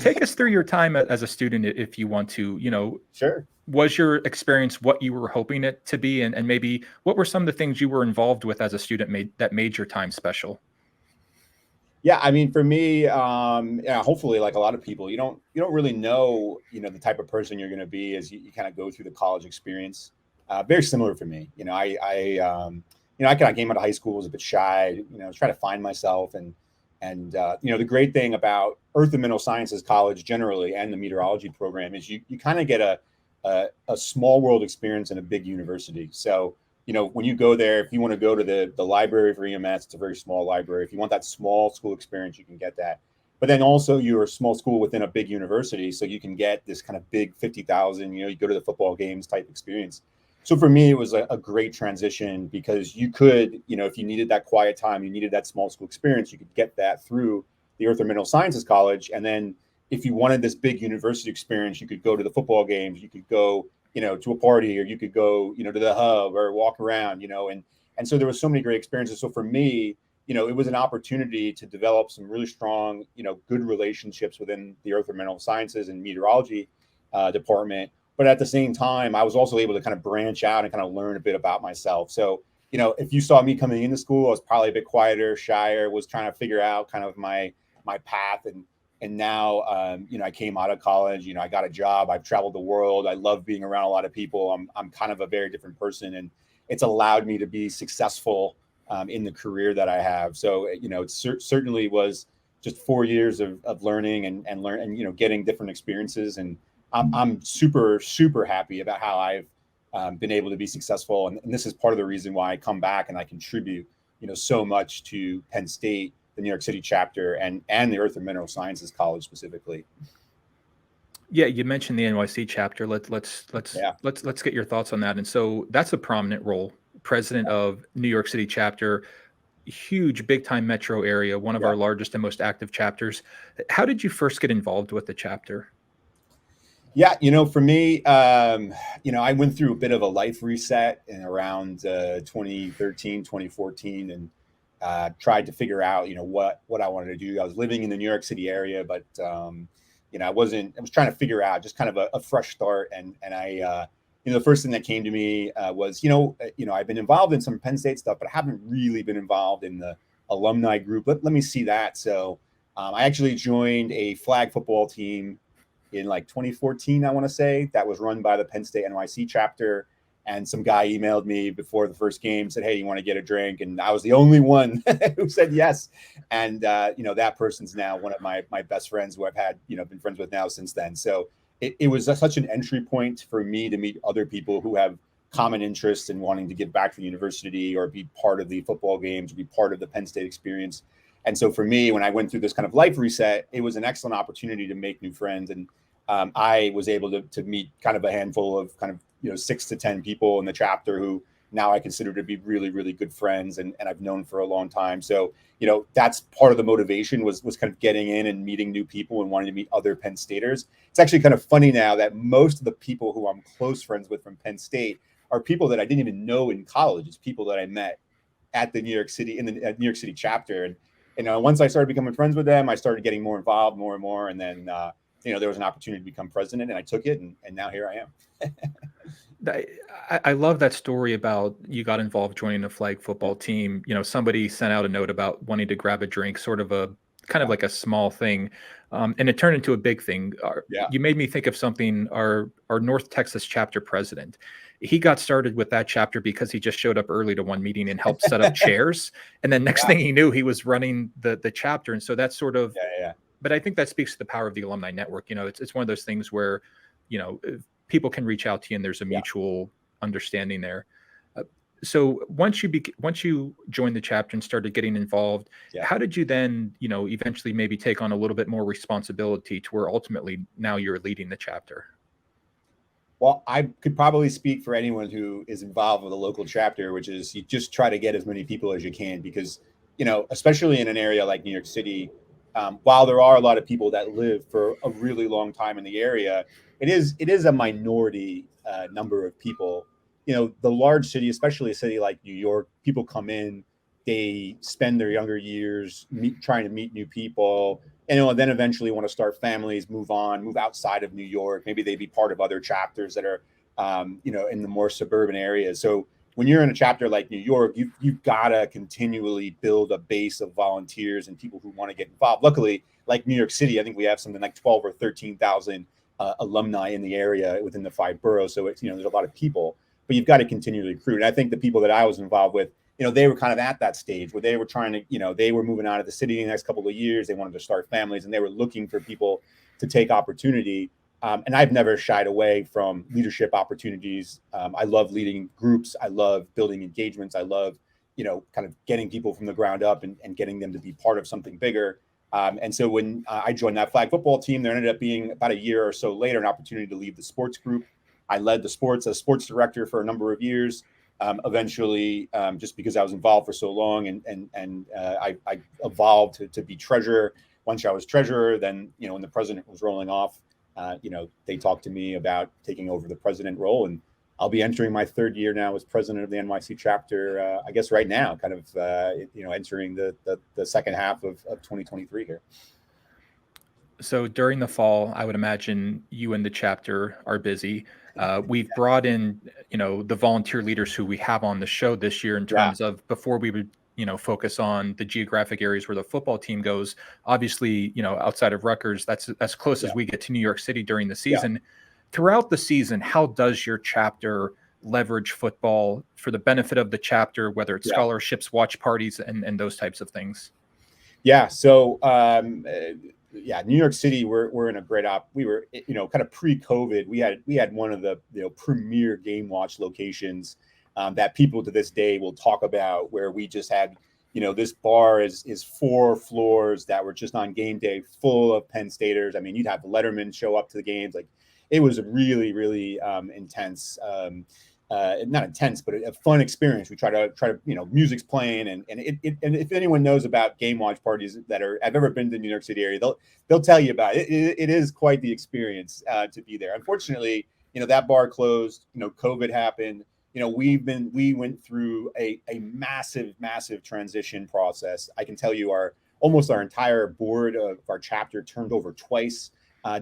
take us through your time as a student, if you want to. Sure. Was your experience what you were hoping it to be, and maybe what were some of the things you were involved with as a student that made your time special? Yeah, I mean, for me, hopefully, like a lot of people, you don't really know, the type of person you're going to be as you kind of go through the college experience. Very similar for me. I kind of came out of high school, was a bit shy, trying to find myself, and the great thing about Earth and Mineral Sciences College generally, and the meteorology program, is you kind of get a small world experience in a big university. So when you go there, if you want to go to the library for EMS, it's a very small library. If you want that small school experience, you can get that. But then also you're a small school within a big university, so you can get this kind of big 50,000, you go to the football games type experience. So for me, it was a great transition, because you could, if you needed that quiet time, you needed that small school experience, you could get that through the Earth and Mineral Sciences College. And then if you wanted this big university experience, you could go to the football games, you could go to a party, or you could go, to the hub or walk around, and so there was so many great experiences. So for me, it was an opportunity to develop some really strong, good relationships within the Earth and Mineral Sciences and meteorology department. But at the same time, I was also able to kind of branch out and kind of learn a bit about myself. So, if you saw me coming into school, I was probably a bit quieter, shyer, was trying to figure out kind of my path. And now, I came out of college, I got a job, I've traveled the world. I love being around a lot of people. I'm kind of a very different person, and it's allowed me to be successful in the career that I have. So, it certainly was just 4 years of learning and getting different experiences. And I'm super, super happy about how I've been able to be successful. And this is part of the reason why I come back and I contribute, so much to Penn State, the New York City chapter, and the Earth and Mineral Sciences College specifically. Yeah, you mentioned the NYC chapter. Let's get your thoughts on that. And so that's a prominent role, president of New York City chapter, huge, big time metro area, one of our largest and most active chapters. How did you first get involved with the chapter? Yeah, for me, I went through a bit of a life reset in around 2013, 2014, and tried to figure out, what I wanted to do. I was living in the New York City area, but, I was trying to figure out just kind of a fresh start. And I, the first thing that came to me was, I've been involved in some Penn State stuff, but I haven't really been involved in the alumni group. Let me see that. So I actually joined a flag football team in like 2014, I want to say, that was run by the Penn State NYC chapter. And some guy emailed me before the first game, said, "Hey, you want to get a drink?" And I was the only one who said yes. And, that person's now one of my best friends, who I've had, been friends with now since then. So it was such an entry point for me to meet other people who have common interests in wanting to give back to the university, or be part of the football games, or be part of the Penn State experience. And so for me, when I went through this kind of life reset, it was an excellent opportunity to make new friends. And I was able to meet kind of a handful of kind of, 6 to 10 people in the chapter who now I consider to be really, really good friends and I've known for a long time. So, that's part of the motivation was kind of getting in and meeting new people and wanting to meet other Penn Staters. It's actually kind of funny now that most of the people who I'm close friends with from Penn State are people that I didn't even know in college. It's people that I met at the New York City New York City chapter. And once I started becoming friends with them, I started getting more involved, more and more. And then, there was an opportunity to become president, and I took it, and now here I am. I love that story about you got involved joining the flag football team. Somebody sent out a note about wanting to grab a drink, sort of a kind of like a small thing. And it turned into a big thing. You made me think of something, our North Texas chapter president. He got started with that chapter because he just showed up early to one meeting and helped set up chairs. And then next thing he knew, he was running the chapter. And so that's sort of, but I think that speaks to the power of the alumni network. It's one of those things where, people can reach out to you and there's a mutual understanding there. So once you joined the chapter and started getting involved, how did you then, eventually maybe take on a little bit more responsibility to where ultimately now you're leading the chapter? Well, I could probably speak for anyone who is involved with a local chapter, which is you just try to get as many people as you can because, especially in an area like New York City, while there are a lot of people that live for a really long time in the area, it is a minority number of people. The large city, especially a city like New York, people come in, they spend their younger years trying to meet new people, and then eventually want to start families, move outside of New York. Maybe they be part of other chapters that are, in the more suburban areas. So when you're in a chapter like New York, you've got to continually build a base of volunteers and people who want to get involved. Luckily, like New York City, I think we have something like 12 or 13,000 alumni in the area within the 5 boroughs. So it's, there's a lot of people, but you've got to continually recruit. And I think the people that I was involved with, they were kind of at that stage where they were trying to, they were moving out of the city in the next couple of years. They wanted to start families and they were looking for people to take opportunity. And I've never shied away from leadership opportunities. I love leading groups. I love building engagements. I love, kind of getting people from the ground up and getting them to be part of something bigger. And so when I joined that flag football team, there ended up being about a year or so later, an opportunity to lead the sports group. I led the sports as sports director for a number of years. Eventually, just because I was involved for so long and I evolved to be treasurer. Once I was treasurer, then, when the president was rolling off, they talked to me about taking over the president role, and I'll be entering my 3rd year now as president of the NYC chapter, I guess right now, kind of, entering the second half of 2023 here. So during the fall, I would imagine you and the chapter are busy. We've brought in, the volunteer leaders who we have on the show this year in terms of before we would, focus on the geographic areas where the football team goes. Obviously, outside of Rutgers, that's as close as we get to New York City during the season. Throughout the season, how does your chapter leverage football for the benefit of the chapter, whether it's scholarships, watch parties, and those types of things? Yeah. So, New York City, we're in a great we were, kind of pre-COVID, we had one of the, premier game watch locations that people to this day will talk about, where we just had, this bar is 4 floors that were just on game day full of Penn Staters. I mean, you'd have lettermen show up to the games. Like, it was a really, really intense, not intense, but a fun experience. We try to, music's playing, and if anyone knows about game watch parties that have ever been to the New York City area, they'll tell you about it. It is quite the experience to be there. Unfortunately, that bar closed. COVID happened. We went through a massive transition process. I can tell you almost our entire board of our chapter turned over twice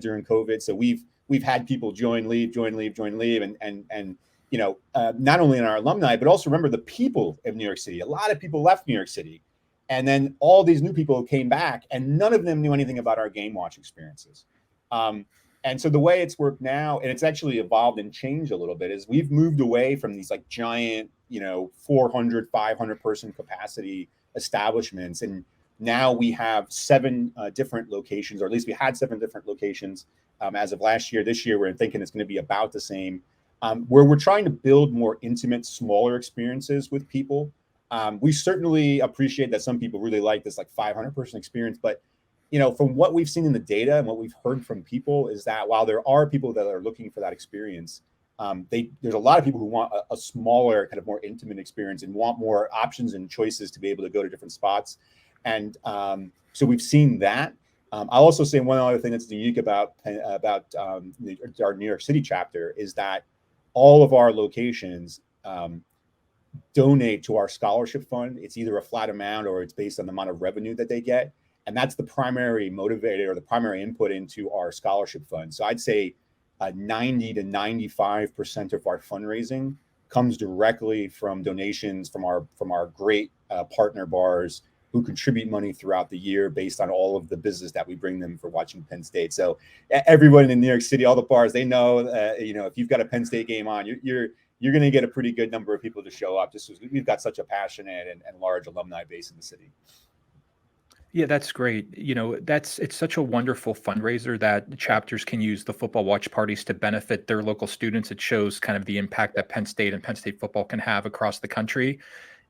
during COVID. So we've had people join, leave, and not only in our alumni, but also remember the people of New York City. A lot of people left New York City, and then all these new people came back, and none of them knew anything about our game watch experiences. And so the way it's worked now, and it's actually evolved and changed a little bit, is we've moved away from these like giant, 400, 500 person capacity establishments. And now we have 7 different locations, or at least we had 7 different locations as of last year. This year, we're thinking it's going to be about the same, where we're trying to build more intimate, smaller experiences with people. We certainly appreciate that some people really like this like 500 person experience, but from what we've seen in the data and what we've heard from people is that while there are people that are looking for that experience, there's a lot of people who want a smaller, kind of more intimate experience and want more options and choices to be able to go to different spots. And so we've seen that. I'll also say one other thing that's unique about our New York City chapter is that all of our locations donate to our scholarship fund. It's either a flat amount or it's based on the amount of revenue that they get. And that's the primary motivator or the primary input into our scholarship fund. So I'd say 90 to 95% of our fundraising comes directly from donations from our great partner bars who contribute money throughout the year based on all of the business that we bring them for watching Penn State. So everyone in New York City, all the bars, they know, if you've got a Penn State game on, you're going to get a pretty good number of people to show up. Just because we've got such a passionate and large alumni base in the city. Yeah, that's great. It's such a wonderful fundraiser that chapters can use the football watch parties to benefit their local students. It shows kind of the impact that Penn State and Penn State football can have across the country.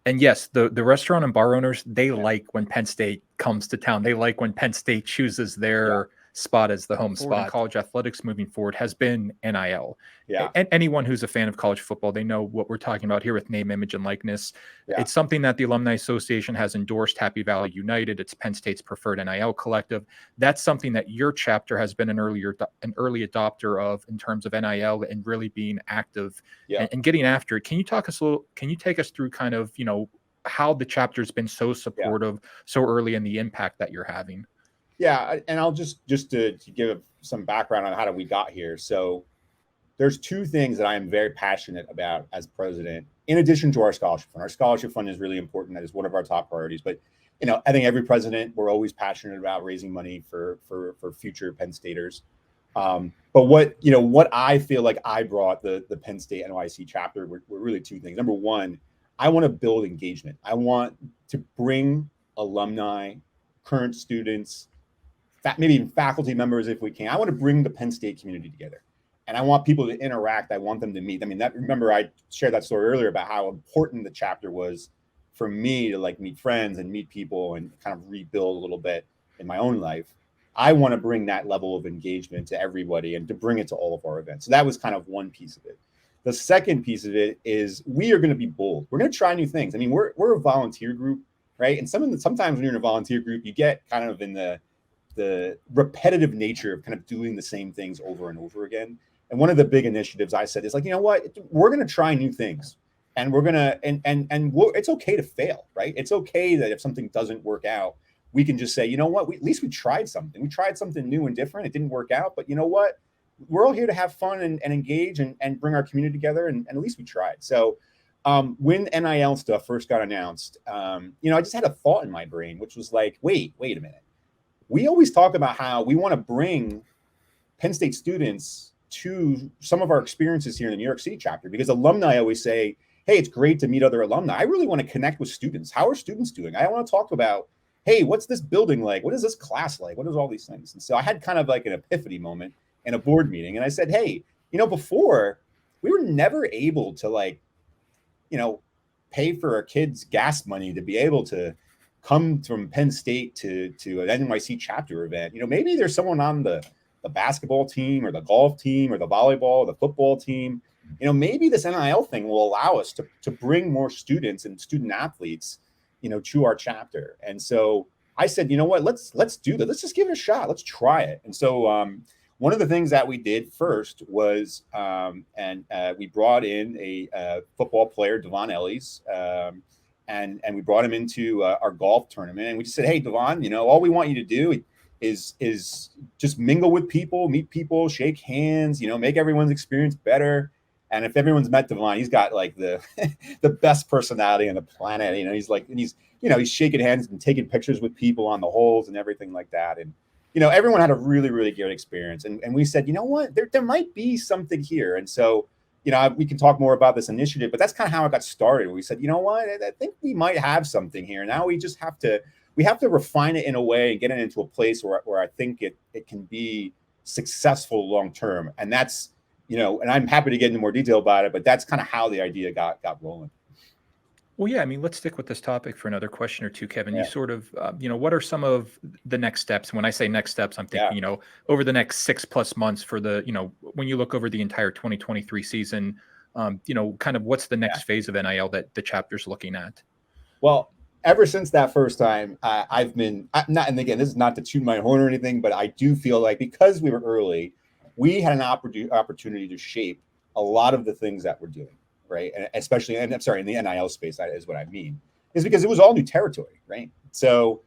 And yes, the restaurant and bar owners, they like when Penn State comes to town. They like when Penn State chooses their spot as the home spot. College athletics moving forward has been NIL. Yeah. And anyone who's a fan of college football, they know what we're talking about here with name, image, and likeness. Yeah. It's something that the Alumni Association has endorsed. Happy Valley United, it's Penn State's preferred NIL collective. That's something that your chapter has been an early adopter of in terms of NIL and really being active and getting after it. Can you take us through kind of, how the chapter's been so supportive so early and the impact that you're having? Yeah, and I'll just to give some background on how we got here. So there's two things that I am very passionate about as president, in addition to our scholarship fund. Our scholarship fund is really important. That is one of our top priorities. But I think every president, we're always passionate about raising money for future Penn Staters. But what I feel like I brought the Penn State NYC chapter were really two things. Number one, I want to build engagement. I want to bring alumni, current students, maybe even faculty members if we can. I want to bring the Penn State community together. And I want people to interact. I want them to meet. I mean, remember I shared that story earlier about how important the chapter was for me to meet friends and meet people and kind of rebuild a little bit in my own life. I want to bring that level of engagement to everybody and to bring it to all of our events. So that was kind of one piece of it. The second piece of it is we are going to be bold. We're going to try new things. I mean, we're a volunteer group, right? And sometimes when you're in a volunteer group, you get kind of in the repetitive nature of kind of doing the same things over and over again. And one of the big initiatives I said is you know what, we're going to try new things, and we're going to, and it's okay to fail, right? It's okay that if something doesn't work out, we can just say, you know what, at least we tried something. We tried something new and different. It didn't work out, but you know what, we're all here to have fun and engage and bring our community together. And at least we tried. So when NIL stuff first got announced, I just had a thought in my brain, which was like, wait a minute. We always talk about how we want to bring Penn State students to some of our experiences here in the New York City chapter, because alumni always say, hey, it's great to meet other alumni. I really want to connect with students. How are students doing? I want to talk about, hey, what's this building like? What is this class like? What is all these things? And so I had kind of like an epiphany moment in a board meeting. And I said, hey, before we were never able to pay for our kids' gas money to be able to come from Penn State to an NYC chapter event. Maybe there's someone on the basketball team or the golf team or the volleyball or the football team. Maybe this NIL thing will allow us to bring more students and student athletes, to our chapter. And so I said, you know what, let's do that. Let's just give it a shot. Let's try it. And so one of the things that we did first was, we brought in a football player, Devon Ellis, and we brought him into our golf tournament. And we just said, hey, Devon, all we want you to do is just mingle with people, meet people, shake hands, make everyone's experience better. And if everyone's met Devon, he's got like the best personality on the planet. He's shaking hands and taking pictures with people on the holes and everything like that. And everyone had a really, really good experience. And we said, you know what, there might be something here. And so, we can talk more about this initiative, but that's kind of how it got started. We said, you know what, I think we might have something here. Now we just have to refine it in a way and get it into a place where I think it can be successful long-term. And that's, and I'm happy to get into more detail about it, but that's kind of how the idea got rolling. Well, yeah, I mean, let's stick with this topic for another question or two, Kevin. You Yeah. sort of, what are some of the next steps? When I say next steps, I'm thinking, Yeah. over the next 6+ months for the, when you look over the entire 2023 season, kind of what's the next phase of NIL that the chapter's looking at? Well, ever since that first time, I've been not, and again, this is not to toot my horn or anything, but I do feel like because we were early, we had an opportunity to shape a lot of the things that we're doing, right? And especially, and I'm sorry, in the NIL space, that is what I mean, is because it was all new territory, right? So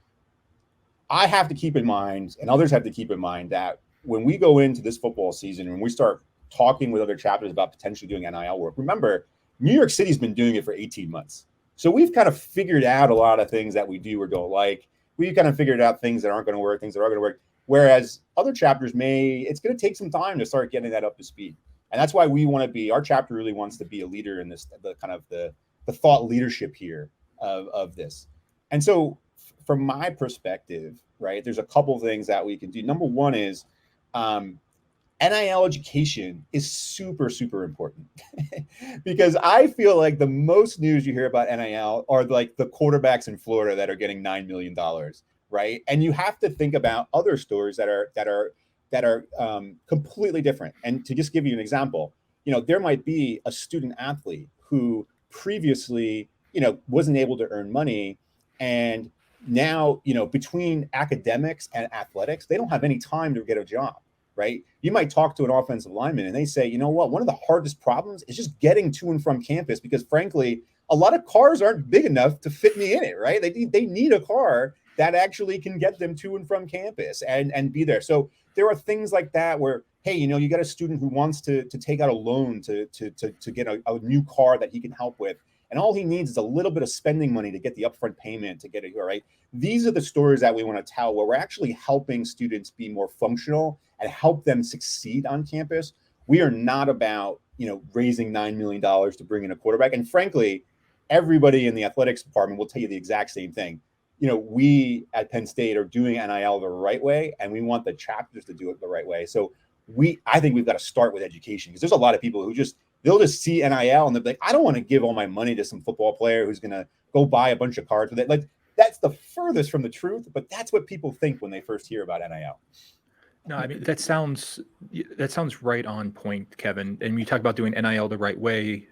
I have to keep in mind, and others have to keep in mind, that when we go into this football season, when we start talking with other chapters about potentially doing NIL work, remember, New York City's been doing it for 18 months. So we've kind of figured out a lot of things that we do or don't like. We've kind of figured out things that aren't going to work, things that are going to work. Whereas other chapters it's going to take some time to start getting that up to speed. And that's why we want to be, our chapter really wants to be a leader in this, the thought leadership here of this. And so from my perspective, right, there's a couple things that we can do. Number one is NIL education is super, super important because I feel like the most news you hear about NIL are like the quarterbacks in Florida that are getting $9 million, right? And you have to think about other stories that are completely different. And to just give you an example, there might be a student athlete who previously, wasn't able to earn money, and now, between academics and athletics, they don't have any time to get a job. Right? You might talk to an offensive lineman and they say, you know what, one of the hardest problems is just getting to and from campus because frankly, a lot of cars aren't big enough to fit me in it, right? They need a car that actually can get them to and from campus and be there. So there are things like that where, hey, you got a student who wants to take out a loan to get a new car that he can help with. And all he needs is a little bit of spending money to get the upfront payment to get it here, right? These are the stories that we want to tell where we're actually helping students be more functional and help them succeed on campus. We are not about, raising $9 million to bring in a quarterback. And frankly, everybody in the athletics department will tell you the exact same thing. We at Penn State are doing NIL the right way, and we want the chapters to do it the right way. So I think we've got to start with education because there's a lot of people who they'll just see NIL and they're like, I don't want to give all my money to some football player who's going to go buy a bunch of cards with it. Like, that's the furthest from the truth, but that's what people think when they first hear about NIL. No, I mean, that sounds right on point, Kevin. And you talk about doing NIL the right way.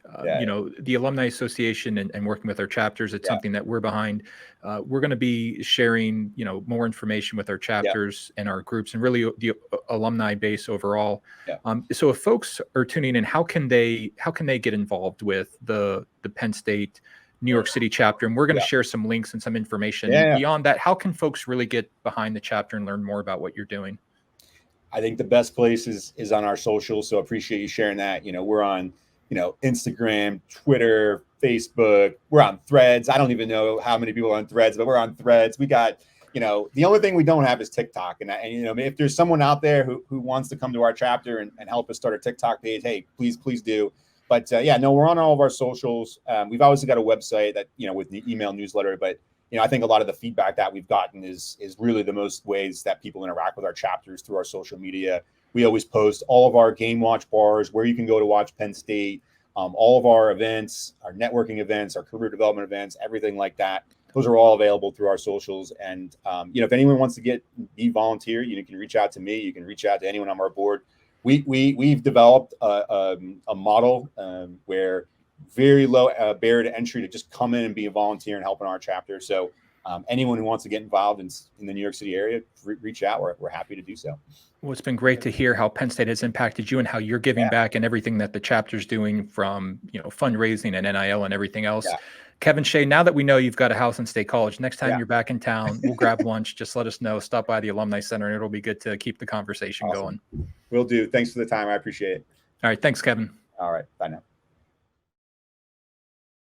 The Alumni Association and working with our chapters, it's something that we're behind. We're going to be sharing, more information with our chapters and our groups and really the alumni base overall. So if folks are tuning in, how can they get involved with the Penn State New York City chapter? And we're going to share some links and some information. Beyond that, how can folks really get behind the chapter and learn more about what you're doing? I think the best place is on our socials. So appreciate you sharing that. We're on, Instagram, Twitter, Facebook. We're on Threads. I don't even know how many people are on Threads, but we're on Threads. We got, the only thing we don't have is TikTok. And if there's someone out there who wants to come to our chapter and help us start a TikTok page, hey, please do. But we're on all of our socials. We've obviously got a website that, with the email newsletter, but I think a lot of the feedback that we've gotten is really the most ways that people interact with our chapters through our social media. We always post all of our game watch bars, where you can go to watch Penn State, all of our events, our networking events, our career development events, everything like that. Those are all available through our socials. And, if anyone wants to be volunteer, you can reach out to me. You can reach out to anyone on our board. We've developed a model where very low barrier to entry to just come in and be a volunteer and help in our chapter. So anyone who wants to get involved in the New York City area, reach out. We're happy to do so. Well, it's been great to hear how Penn State has impacted you and how you're giving back and everything that the chapter's doing from, fundraising and NIL and everything else. Kevin Shea, now that we know you've got a house in State College, next time you're back in town, we'll grab lunch. Just let us know. Stop by the Alumni Center, and it'll be good to keep the conversation going. Will do. Thanks for the time. I appreciate it. All right. Thanks, Kevin. All right. Bye now.